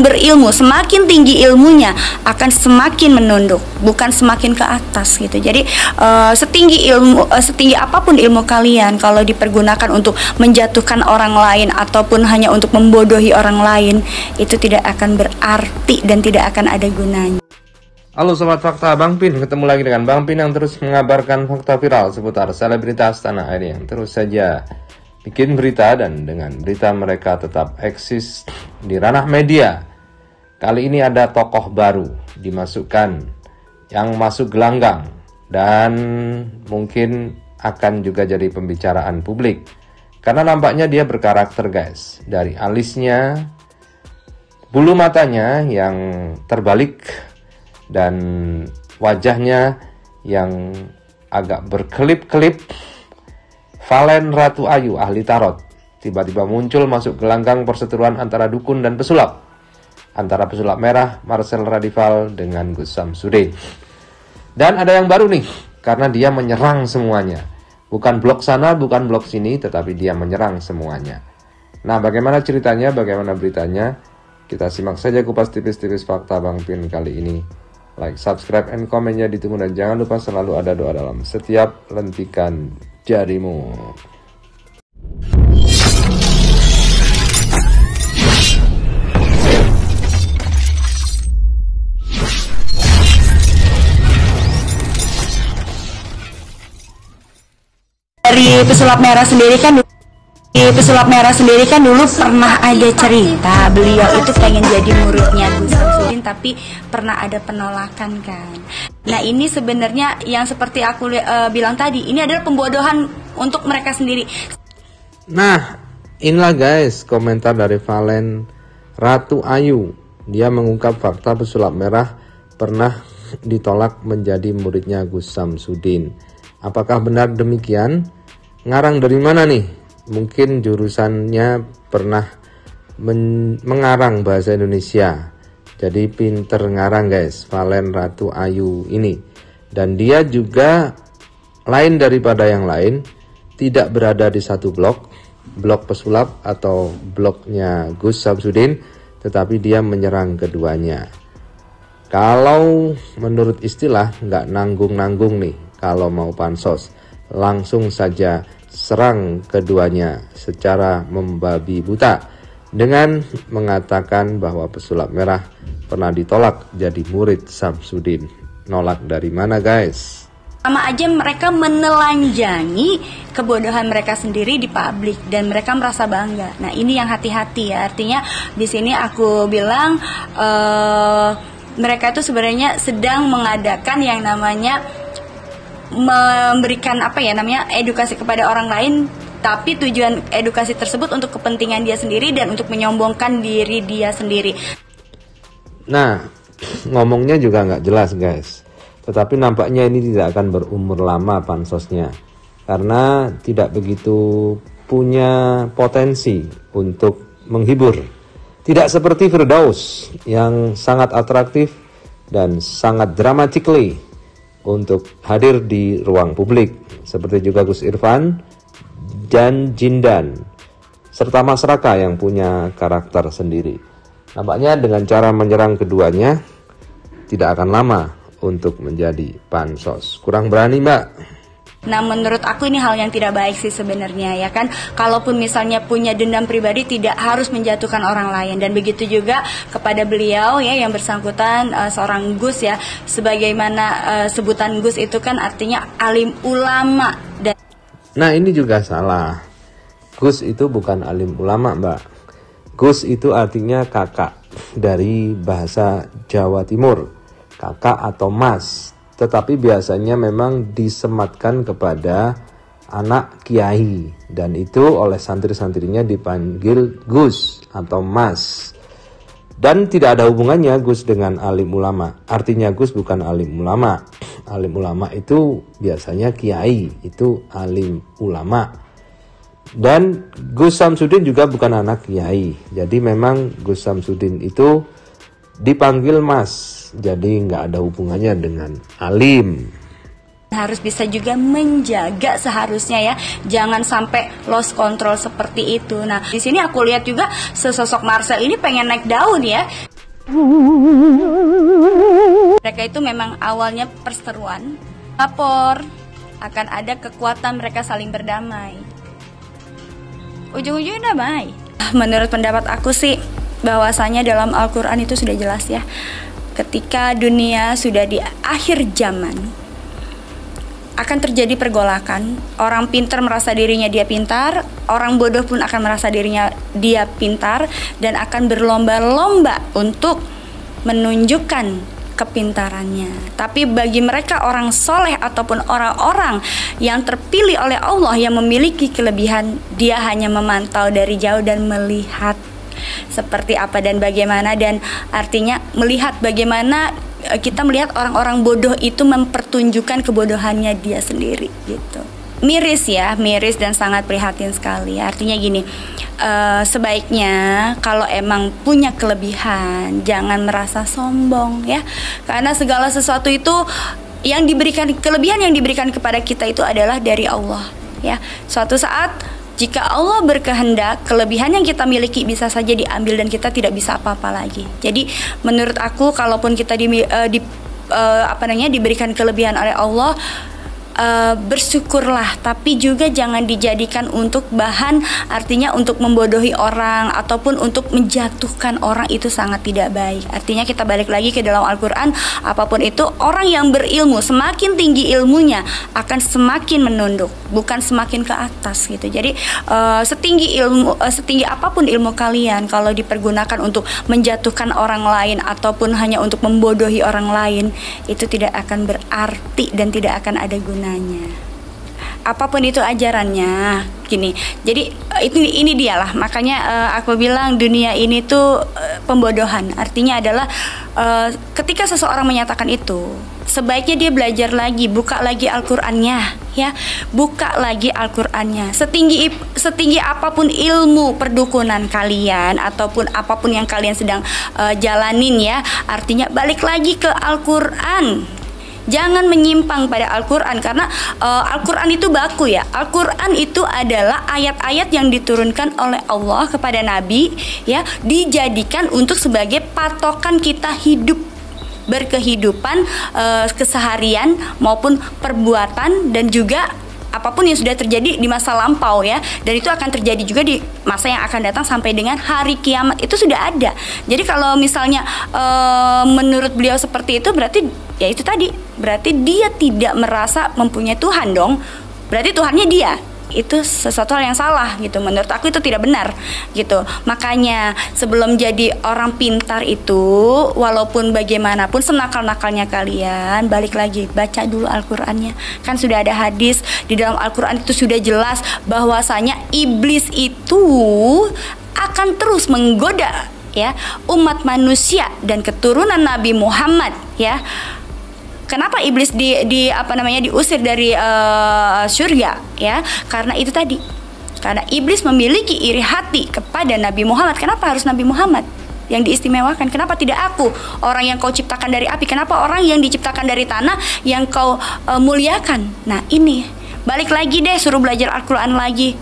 berilmu, semakin tinggi ilmunya akan semakin menunduk, bukan semakin ke atas gitu. Jadi setinggi apapun ilmu kalian, kalau dipergunakan untuk menjatuhkan orang lain ataupun hanya untuk membodohi orang lain, itu tidak akan berarti dan tidak akan ada gunanya. Halo Sobat Fakta, Bang Pin ketemu lagi dengan Bang Pin yang terus mengabarkan fakta viral seputar selebritas tanah air yang terus saja bikin berita, dan dengan berita mereka tetap eksis di ranah media. Kali ini ada tokoh baru dimasukkan yang masuk gelanggang dan mungkin akan juga jadi pembicaraan publik karena nampaknya dia berkarakter guys. Dari alisnya, bulu matanya yang terbalik, dan wajahnya yang agak berkelip-kelip. Valen Ratu Ayu, ahli tarot, tiba-tiba muncul masuk gelanggang perseteruan antara dukun dan pesulap, antara pesulap merah Marcel Radival dengan Gus Samsudin. Dan ada yang baru nih, karena dia menyerang semuanya, bukan blok sana, bukan blok sini, tetapi dia menyerang semuanya. Nah, bagaimana ceritanya, bagaimana beritanya? Kita simak saja kupas tipis-tipis fakta Bang Pin kali ini. Like, subscribe, and komennya ditunggu, dan jangan lupa selalu ada doa dalam setiap lentikan jarimu. Dari pesulap merah sendiri kan dulu pernah ada cerita beliau itu pengen jadi muridnya Gus Samsudin, tapi pernah ada penolakan kan. Nah, ini sebenarnya yang seperti aku bilang tadi, ini adalah pembodohan untuk mereka sendiri. Nah, inilah guys komentar dari Valen Ratu Ayu. Dia mengungkap fakta pesulap merah pernah ditolak menjadi muridnya Gus Samsudin. Apakah benar demikian? Ngarang dari mana nih? Mungkin jurusannya pernah mengarang bahasa Indonesia, jadi pinter ngarang guys, Valen Ratu Ayu ini. Dan dia juga lain daripada yang lain, tidak berada di satu blok pesulap atau bloknya Gus Samsudin, tetapi dia menyerang keduanya. Kalau menurut istilah nggak nanggung-nanggung nih, kalau mau pansos langsung saja serang keduanya secara membabi buta dengan mengatakan bahwa pesulap merah pernah ditolak jadi murid Samsudin. Nolak dari mana guys? Sama aja mereka menelanjangi kebodohan mereka sendiri di publik dan mereka merasa bangga. Nah, ini yang hati-hati ya. Artinya di sini aku bilang mereka itu sebenarnya sedang mengadakan yang namanya memberikan edukasi kepada orang lain, tapi tujuan edukasi tersebut untuk kepentingan dia sendiri dan untuk menyombongkan diri dia sendiri. Nah, ngomongnya juga nggak jelas guys, tetapi nampaknya ini tidak akan berumur lama pansosnya karena tidak begitu punya potensi untuk menghibur. Tidak seperti Firdaus yang sangat atraktif dan sangat dramatically untuk hadir di ruang publik, seperti juga Gus Irfan dan Jindan serta Mas Raka yang punya karakter sendiri. Nampaknya dengan cara menyerang keduanya tidak akan lama untuk menjadi pansos. Kurang berani, Mbak. Nah, menurut aku ini hal yang tidak baik sih sebenarnya ya kan. Kalaupun misalnya punya dendam pribadi, tidak harus menjatuhkan orang lain. Dan begitu juga kepada beliau ya yang bersangkutan, seorang Gus ya, sebagaimana sebutan Gus itu kan artinya alim ulama. Nah, ini juga salah. Gus itu bukan alim ulama, Mbak. Gus itu artinya kakak dari bahasa Jawa Timur, kakak atau mas. Tetapi biasanya memang disematkan kepada anak kiai, dan itu oleh santri-santrinya dipanggil Gus atau Mas. Dan tidak ada hubungannya Gus dengan alim ulama. Artinya Gus bukan alim ulama. Alim ulama itu biasanya kiai, itu alim ulama. Dan Gus Samsudin juga bukan anak kiai. Jadi memang Gus Samsudin itu dipanggil Mas, jadi nggak ada hubungannya dengan alim. Harus bisa juga menjaga seharusnya ya, jangan sampai lost control seperti itu. Nah, di sini aku lihat juga sesosok Marcel ini pengen naik daun ya. Mereka itu memang awalnya perseteruan, lapor akan ada kekuatan mereka saling berdamai. Ujung-ujungnya damai. Menurut pendapat aku sih, bahwasanya dalam Al-Quran itu sudah jelas ya, ketika dunia sudah di akhir zaman, akan terjadi pergolakan. Orang pintar merasa dirinya dia pintar, orang bodoh pun akan merasa dirinya dia pintar, dan akan berlomba-lomba untuk menunjukkan kepintarannya. Tapi bagi mereka orang soleh ataupun orang-orang yang terpilih oleh Allah yang memiliki kelebihan, dia hanya memantau dari jauh dan melihat seperti apa dan bagaimana, dan artinya melihat bagaimana kita melihat orang-orang bodoh itu mempertunjukkan kebodohannya dia sendiri gitu. Miris ya, miris dan sangat prihatin sekali. Artinya gini, sebaiknya kalau emang punya kelebihan jangan merasa sombong ya, karena segala sesuatu itu yang diberikan, kelebihan yang diberikan kepada kita itu adalah dari Allah ya. Suatu saat jika Allah berkehendak, kelebihan yang kita miliki bisa saja diambil dan kita tidak bisa apa-apa lagi. Jadi menurut aku, kalaupun kita diberikan kelebihan oleh Allah, bersyukurlah, tapi juga jangan dijadikan untuk bahan, artinya untuk membodohi orang ataupun untuk menjatuhkan orang, itu sangat tidak baik. Artinya kita balik lagi ke dalam Al-Quran, apapun itu, orang yang berilmu, semakin tinggi ilmunya akan semakin menunduk, bukan semakin ke atas gitu. Jadi setinggi apapun ilmu kalian, kalau dipergunakan untuk menjatuhkan orang lain ataupun hanya untuk membodohi orang lain, itu tidak akan berarti dan tidak akan ada guna. Apapun itu ajarannya gini. Jadi ini dialah, makanya aku bilang dunia ini tuh pembodohan. Artinya adalah ketika seseorang menyatakan itu, sebaiknya dia belajar lagi, buka lagi Al-Qur'annya ya, buka lagi Al-Qur'annya. Setinggi apapun ilmu perdukunan kalian ataupun apapun yang kalian sedang jalanin ya, artinya balik lagi ke Al-Qur'an. Jangan menyimpang pada Al-Quran, karena Al-Quran itu baku ya. Al-Quran itu adalah ayat-ayat yang diturunkan oleh Allah kepada Nabi ya, dijadikan untuk sebagai patokan kita hidup, berkehidupan keseharian maupun perbuatan, dan juga apapun yang sudah terjadi di masa lampau ya, dan itu akan terjadi juga di masa yang akan datang sampai dengan hari kiamat, itu sudah ada. Jadi kalau misalnya menurut beliau seperti itu, berarti ya itu tadi, berarti dia tidak merasa mempunyai Tuhan dong, berarti Tuhannya dia. Itu sesuatu hal yang salah gitu. Menurut aku itu tidak benar gitu. Makanya sebelum jadi orang pintar itu, walaupun bagaimanapun senakal-nakalnya kalian, balik lagi baca dulu Al-Qur'annya. Kan sudah ada hadis di dalam Al-Qur'an, itu sudah jelas bahwasanya iblis itu akan terus menggoda ya umat manusia dan keturunan Nabi Muhammad ya. Kenapa iblis diusir dari surga ya? Karena itu tadi. Karena iblis memiliki iri hati kepada Nabi Muhammad. Kenapa harus Nabi Muhammad yang diistimewakan? Kenapa tidak aku, orang yang kau ciptakan dari api? Kenapa orang yang diciptakan dari tanah yang kau muliakan? Nah, ini balik lagi deh, suruh belajar Al-Qur'an lagi.